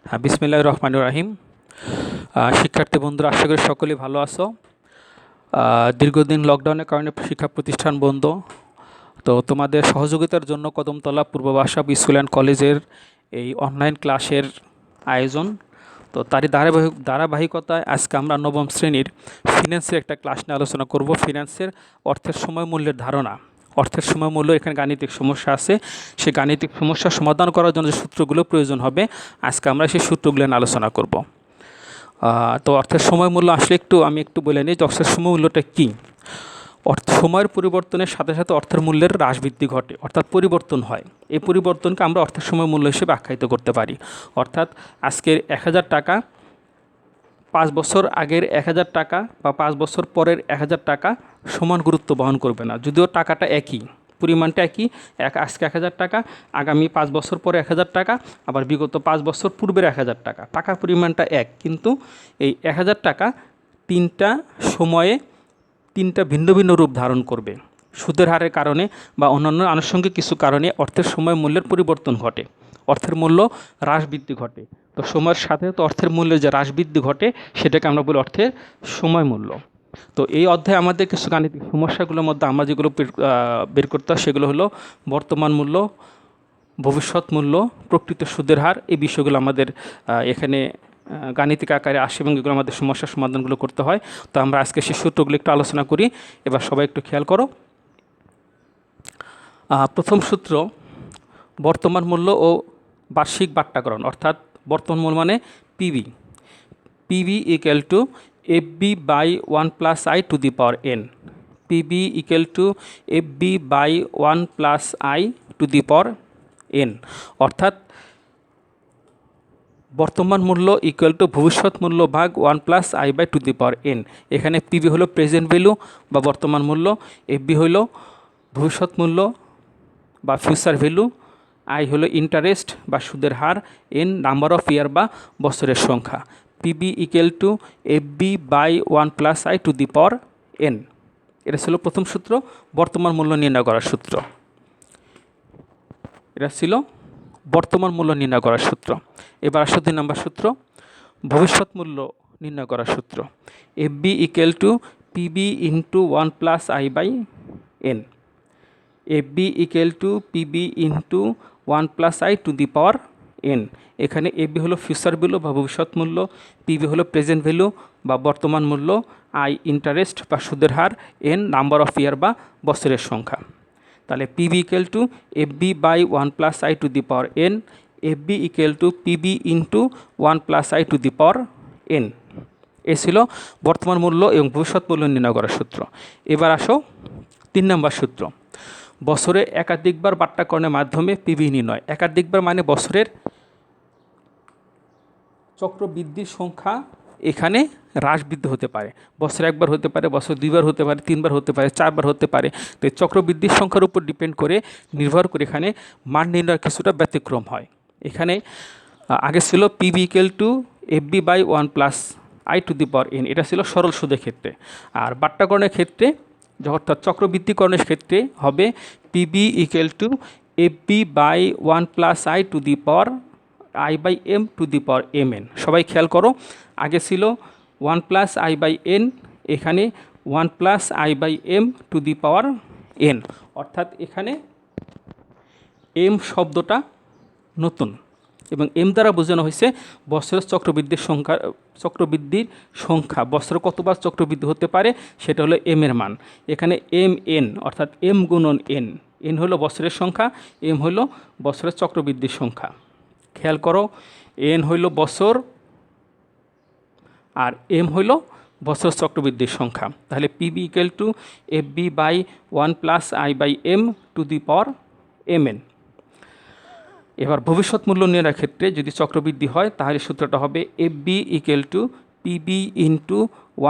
হ্যাঁ, বিসমিল্লাহির রহমানির রহিম। শিক্ষার্থী বন্ধুরা, আশা করি সকলেই ভালো আছো। দীর্ঘদিন লকডাউনের কারণে শিক্ষা প্রতিষ্ঠান বন্ধ। তো তোমাদের সহযোগিতার জন্য কদমতলা পূর্ব বাসাব স্কুল অ্যান্ড কলেজের এই অনলাইন ক্লাসের আয়োজন। তো তারই ধারাবাহিকতায় আজকে আমরা নবম শ্রেণীর ফিন্যান্সের একটা ক্লাস নিয়ে আলোচনা করব। ফিন্যান্সের অর্থের সময় মূল্যের ধারণা। অর্থের সময় মূল্য, এখানে গাণিতিক সমস্যা আছে। সেই গাণিতিক সমস্যা সমাধান করার জন্য যে সূত্রগুলো প্রয়োজন হবে, আজকে আমরা সেই সূত্রগুলো নিয়ে আলোচনা করব। তো অর্থের সময় মূল্য আসলে আমি একটু বলে নিই যে অর্থের সময় মূল্যটা কী। সময়ের পরিবর্তনের সাথে সাথে অর্থের মূল্যের হ্রাস বৃদ্ধি ঘটে, অর্থাৎ পরিবর্তন হয়। এই পরিবর্তনকে আমরা অর্থের সময় মূল্য হিসেবে আখ্যায়িত করতে পারি। অর্থাৎ আজকের 1000 টাকা 5 বছর আগের 1000 টাকা বা 5 বছর পরের 1000 টাকা সমান গুরুত্ব বহন করবে না, যদিও টাকাটা একই, পরিমাণটা একই। আজকে 1000 টাকা, আগামী 5 বছর পরে 1000 টাকা, আবার বিগত 5 বছর পূর্বের 1000 টাকা, টাকার পরিমাণটা এক, কিন্তু এই 1000 টাকা তিনটা সময়ে তিনটা ভিন্ন ভিন্ন রূপ ধারণ করবে। সুদের হারের কারণে বা অন্যান্য আনুষঙ্গিক কিছু কারণে অর্থের সময় মূল্যের পরিবর্তন ঘটে, অর্থের মূল্য হ্রাস বৃদ্ধি ঘটে। তো সময়ের সাথে তো অর্থের মূল্যের যে হ্রাস বৃদ্ধি ঘটে, সেটাকে আমরা বলি অর্থের সময় মূল্য। তো এই অধ্যায়ে আমাদের কিছু গাণিতিক সমস্যাগুলোর মধ্যে আমরা যেগুলো বের করতে হয়, সেগুলো হলো বর্তমান মূল্য, ভবিষ্যৎ মূল্য, প্রকৃত সুদের হার। এই বিষয়গুলো আমাদের এখানে গাণিতিক আকারে আসে এবং এগুলো আমাদের সমস্যার সমাধানগুলো করতে হয়। তো আমরা আজকে সেই সূত্রগুলো একটু আলোচনা করি। এবার সবাই একটু খেয়াল করো। প্রথম সূত্র, বর্তমান মূল্য ও বার্ষিক বাট্টাকরণ, অর্থাৎ বর্তমান মূল্য মানে PB. PB equal to FB by 1 + i to the power n. PB equal to FB by 1 + i to the power n, অর্থাৎ বর্তমান মূল্য ইকুয়াল টু ভবিষ্যৎ মূল্য ভাগ 1 + i to the power n. এখানে পিবি হলো প্রেজেন্ট ভ্যালু বা বর্তমান মূল্য, এফবি হলো ভবিষ্যৎ মূল্য বা ফিউচার ভ্যালু, আই হলো ইন্টারেস্ট বা সুদের হার, এন নাম্বার অফ ইয়ার বা বছরের সংখ্যা। PB equal to FB by 1 + i to the power n. এটা ছিল প্রথম সূত্র, বর্তমান মূল্য নির্ণয় করার সূত্র। এটা ছিল বর্তমান মূল্য নির্ণয় করার সূত্র। এবার আসো 2 নম্বর সূত্র, ভবিষ্যৎ মূল্য নির্ণয় করার সূত্র। FB equal to PB into 1 + i / n। FB equal to PB into 1 + i to the power n. এখানে এফবি হলো ফিউচার ভ্যালু বা ভবিষ্যৎ মূল্য, পিবি হলো প্রেজেন্ট ভ্যালু বা বর্তমান মূল্য, আই ইন্টারেস্ট বা সুদের হার, এন নাম্বার অফ ইয়ার বা বছরের সংখ্যা। তাহলে PB equal to FB by 1 + i to the power n, FB equal to PB into 1 + i to the power n. এ ছিল বর্তমান মূল্য এবং ভবিষ্যৎ মূল্য নির্ণয় করার সূত্র। এবার আসো 3 নম্বর সূত্র, বছরে একাধিকবার বাট্টাকরণের মাধ্যমে পিবি নির্ণয়। একাধিকবার মানে বছরের চক্রবৃদ্ধির সংখ্যা এখানে হ্রাস বৃদ্ধি হতে পারে। বছরে একবার হতে পারে, বছরে 2বার হতে পারে, 3বার হতে পারে, 4বার হতে পারে। তো এই চক্রবৃদ্ধির সংখ্যার উপর ডিপেন্ড করে, নির্ভর করে এখানে মান নির্ণয়ের কিছুটা ব্যতিক্রম হয়। এখানে আগে ছিল PB equal to FB by 1 + i to the power n, এটা ছিল সরল সুদের ক্ষেত্রে। আর বাট্টাকরণের ক্ষেত্রে, অর্থাৎ চক্রবৃদ্ধিকরণের ক্ষেত্রে হবে PB equal to FB by 1 + i to the power i/m to the power mn। সবাই খেয়াল করো, আগে ছিল 1 + i/n, এখানে 1 + i/m to the power n, অর্থাৎ এখানে m শব্দটা নতুন এবং m দ্বারা বোঝানো হয়েছে বছরের চক্রবৃদ্ধির সংখ্যা, বছরে কতবার চক্রবৃদ্ধি হতে পারে সেটা হলো m এর মান। এখানে mn অর্থাৎ m গুণন n, n হলো বছরের সংখ্যা, m হলো বছরের চক্রবৃদ্ধির সংখ্যা। খেয়াল করো, n হইল বছর আর m হইল বছর চক্রবৃদ্ধির সংখ্যা। তাহলে PB equal to FB by 1 + i/m to the power mn। এবার ভবিষ্যৎ মূল্য নির্ণয়ের ক্ষেত্রে যদি চক্রবৃদ্ধি হয়, তাহলে সূত্রটা হবে FB equal to PB into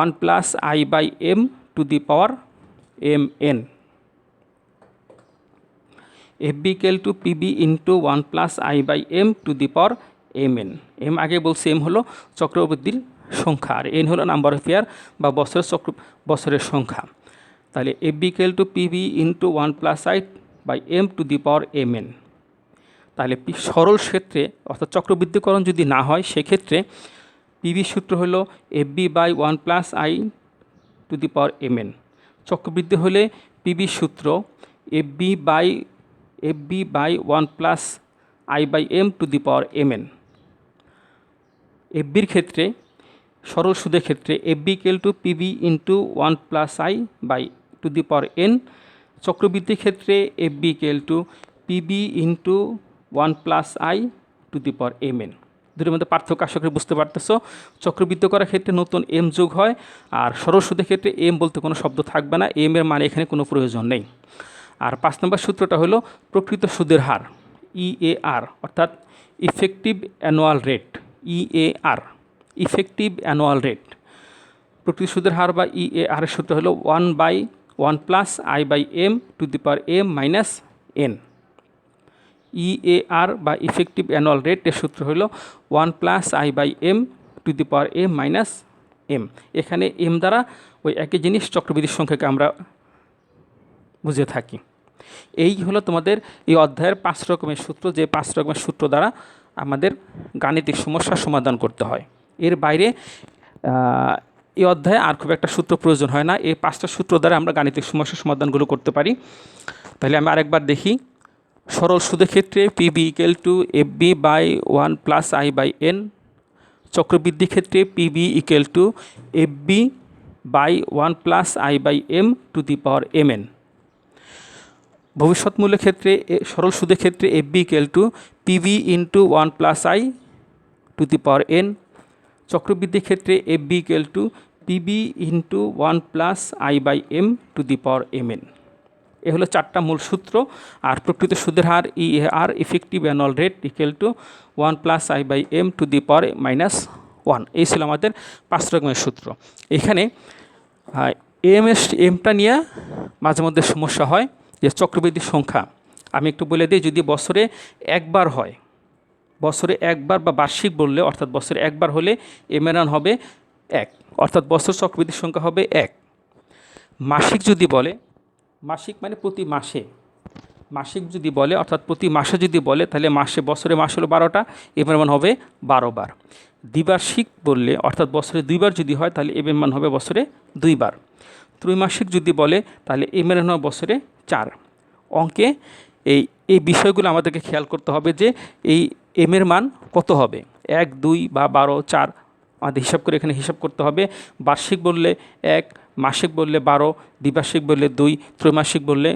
1 + i/m to the power mn। FB equal to PB into 1 + i/m to the power mn। m আগে বলছি, m হলো চক্রবৃদ্ধির সংখ্যা আর n হলো নাম্বার অফ ইয়ার বা বছরের সংখ্যা। তাহলে FB equal to PB into 1 + i/m to the power mn। তাহলে সরল ক্ষেত্রে অর্থাৎ চক্রবৃদ্ধিকরণ যদি না হয় সেক্ষেত্রে পিবি সূত্র হলো FB/1+I⁴ চক্রবৃদ্ধি হলে পিবি সূত্র FB/1+I/m⁴ এফবির ক্ষেত্রে সরল সুদের ক্ষেত্রে FB = PB×1+I/n, চক্রবৃদ্ধির ক্ষেত্রে FB = PB×1+I⁴ দুটোর মধ্যে পার্থক্য আশা করি বুঝতে পারতেছো। চক্রবৃদ্ধি করার ক্ষেত্রে নতুন m যোগ হয়, আর সরল সুদের ক্ষেত্রে m বলতে কোনো শব্দ থাকবে না, m এর মানে এখানে কোনো প্রয়োজন নেই। আর 5 নম্বর সূত্রটা হলো প্রকৃত সুদের হার EAR, অর্থাৎ effective annual rate EAR, effective annual rate. প্রকৃত সুদের হার বা EAR এর সূত্র হলো 1/1+I/m⁴ EAR বা ইফেক্টিভ অ্যানুয়াল রেট এর সূত্র হলো 1+I/m⁴ এখানে m দ্বারা ওই একই জিনিস চক্রবৃদ্ধির সংখ্যাকে আমরা বুঝে থাকি। এই হলো তোমাদের এই অধ্যায়ের 5 রকমের সূত্র, যে 5 রকমের সূত্র দ্বারা আমাদের গাণিতিক সমস্যার সমাধান করতে হয়। এর বাইরে এই অধ্যায়ে আর খুব একটা সূত্র প্রয়োজন হয় না, এই 5টা সূত্র দ্বারা আমরা গাণিতিক সমস্যার সমাধানগুলো করতে পারি। তাহলে আমি আরেকবার দেখি। সরল সুদের ক্ষেত্রে PB = FB/1+I/n, চক্রবৃদ্ধির ক্ষেত্রে PB = FB/1+I/m⁴n, ভবিষ্যৎ মূল্যের ক্ষেত্রে সরল সুদের ক্ষেত্রে FB = PB×1+I⁴n, চক্রবৃদ্ধির ক্ষেত্রে FB = PB×1+I/m⁴n। এ হলো 4টা মূল সূত্র। আর প্রকৃত সুদের হার EAR, effective annual rate = 1+I/m⁻1। এই ছিল আমাদের 5 রকমের সূত্র। এখানে এমটা নিয়ে মাঝে মধ্যে সমস্যা হয়, যে চক্রবৃদ্ধির সংখ্যা আমি একটু বলে দিই। যদি বছরে একবার হয়, বছরে একবার বা বার্ষিক বললে অর্থাৎ বছরে একবার হলে m এর মান হবে 1, অর্থাৎ বছর চক্রবৃদ্ধির সংখ্যা হবে 1। মাসিক যদি বলে, মাসিক মানে প্রতি মাসে, মাসিক যদি বলে অর্থাৎ প্রতি মাসে যদি বলে তাহলে বছরে মাস হলো 12টা, m এর মান হবে 12 বার। দ্বিবার্ষিক বললে অর্থাৎ বছরে 2বার যদি হয় তাহলে m এর মান হবে বছরে 2 বার। ত্রৈমাসিক যদি বলে তাহলে m এর মান হবে বছরে 4। অঙ্কে এই বিষয়গুলো আমাদেরকে খেয়াল করতে হবে যে এই m এর মান কত হবে, 1, 2 বা 12, 4 আমাদের হিসাব করে এখানে হিসাব করতে হবে। বার্ষিক বললে 1, মাসিক বললে 12, দ্বিবার্ষিক বললে 2, ত্রৈমাসিক বললে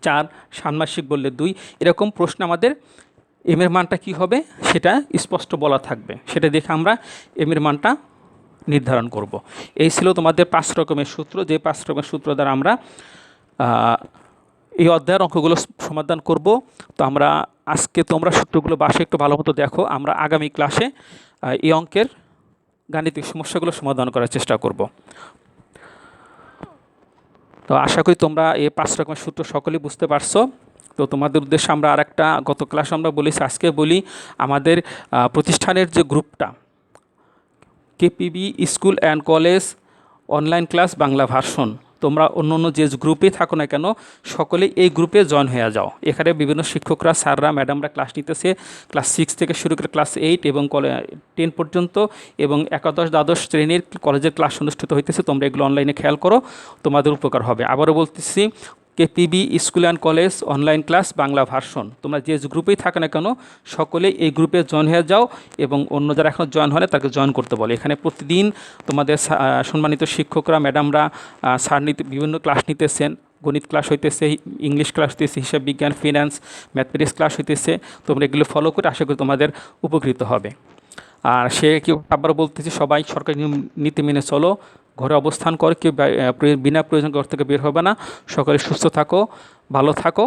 4, ষান্মাসিক বললে 2। এরকম প্রশ্ন আমাদের m এর মানটা কী হবে সেটা স্পষ্ট বলা থাকবে, সেটা দেখে আমরা m এর মানটা নির্ধারণ করব। এই ছিল তোমাদের 5 রকমের সূত্র, যে 5 রকমের সূত্র দ্বারা আমরা এই অধ্যায়ের অঙ্কগুলো সমাধান করব। তো আমরা আজকে তোমরা সূত্রগুলো বাসে একটু ভালো মতো দেখো, আমরা আগামী ক্লাসে এই অঙ্কের গাণিতিক সমস্যাগুলো সমাধান করার চেষ্টা করব। তো আশা করি তোমরা এই 5 রকমের সূত্র সকলেই বুঝতে পারছো। তো তোমাদের উদ্দেশ্যে আমরা আরেকটা, গত ক্লাসে আমরা বলেছি, আজকে বলি, আমাদের প্রতিষ্ঠানের যে গ্রুপটা KPB school and college online class Bangla version, তোমরা অন্য অন্য যে গ্রুপে থাকো না কেন সকলেই এই গ্রুপে জয়েন হয়ে যাও। এখানে বিভিন্ন শিক্ষকরা, স্যাররা, ম্যাডামরা ক্লাস নিতেছে, ক্লাস 6 থেকে শুরু করে ক্লাস 8 এবং 10 পর্যন্ত, এবং একাদশ দ্বাদশ শ্রেণীর কলেজের ক্লাস অনুষ্ঠিত হইতেছে। তোমরা এগুলো অনলাইনে খেয়াল করো, তোমাদের উপকার হবে। আবারও বলতেছি, KPB school and college online class Bangla version, তোমরা যে গ্রুপেই থাকো না কেন সকলেই এই গ্রুপে জয়েন হয়ে যাও, এবং অন্য যারা এখনও জয়েন হলে তাকে জয়েন করতে বলে। এখানে প্রতিদিন তোমাদের সম্মানিত শিক্ষকরা, ম্যাডামরা, স্যার বিভিন্ন ক্লাস নিতেছেন। গণিত ক্লাস হইতেছে, ইংলিশ ক্লাস হইতেছে, হিসাব বিজ্ঞান, ফিনান্স, ম্যাথমেটিক্স ক্লাস হইতেছে। তোমরা এগুলো ফলো করে আশা করি তোমাদের উপকৃত হবে। আর আবার বলতেছি, সবাই সরকারি নিয়ম নীতি মেনে চলো, ঘরে অবস্থান করে, কেউ বিনা প্রয়োজন ঘর থেকে বের হবে না। সকলে সুস্থ থাকো, ভালো থাকো।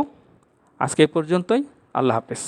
আজকে এই পর্যন্তই। আল্লাহ হাফেজ।